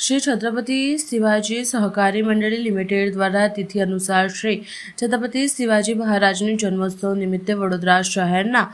श्री छत्रपति शिवाजी सहकारी मंडળી લિમિટેડ દ્વારા તિથિ અનુસાર શ્રી છત્રપતિ શિવાજી મહારાજની જન્મોત્સવ નિમિત્તે વડોદરા શહેરના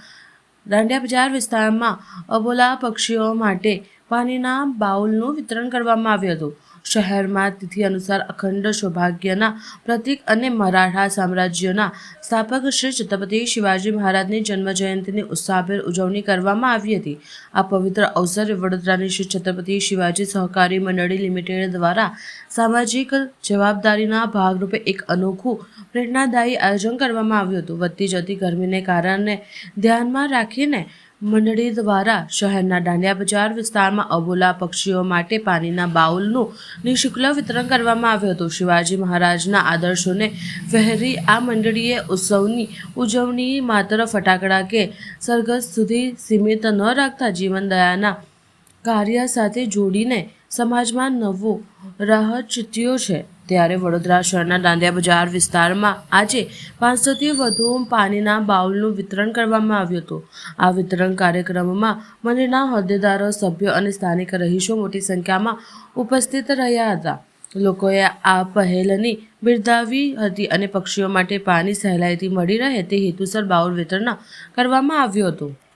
દાંડિયા બજાર વિસ્તારમાં અબોલા પક્ષીઓ માટે પાણીના બાઉલનું વિતરણ કરવામાં આવ્યું હતું। શહેરમાં તિથિ અનુસાર અખંડ સૌભાગ્યના પ્રતીક અને મરાઠા સામ્રાજ્યના સ્થાપક શ્રી છત્રપતિ શિવાજી મહારાજની જન્મજયંતિની ઉત્સાહભેર ઉજવણી કરવામાં આવી હતી। આ પવિત્ર અવસરે વડોદરાની શ્રી છત્રપતિ શિવાજી સહકારી મંડળી લિમિટેડ દ્વારા સામાજિક જવાબદારીના ભાગરૂપે એક અનોખું પ્રેરણાદાયી આયોજન કરવામાં આવ્યું હતું। વધતી જતી ગરમીને કારણે ધ્યાનમાં રાખીને મંડળી દ્વારા શહેરના દાંડિયા બજાર વિસ્તારમાં અબોલા પક્ષીઓ માટે પાણીના બાઉલનું નિઃશુલ્ક વિતરણ કરવામાં આવ્યું હતું। શિવાજી મહારાજના આદર્શોને વહેરી આ મંડળીએ ઉત્સવની ઉજવણી માત્ર ફટાકડા કે સરઘસ સુધી સીમિત ન રાખતા જીવનદયાના કાર્ય સાથે જોડીને સમાજમાં નવો રાહ ચીંધ્યો છે। ત્યારે વડોદરા શહેરના દાંડિયા બજાર વિસ્તારમાં આજે 500થી વધુ પાણીના બાઉલનું વિતરણ કરવામાં આવ્યું હતું। આ વિતરણ કાર્યક્રમમાં મંડળના હોદ્દેદારો, સભ્યો અને સ્થાનિક રહીશો મોટી સંખ્યામાં ઉપસ્થિત રહ્યા હતા। લોકોએ આ પહેલની બિરદાવી હતી અને પક્ષીઓ માટે પાણી સહેલાઈથી મળી રહે તે હેતુસર બાઉલ વિતરણ કરવામાં આવ્યું હતું।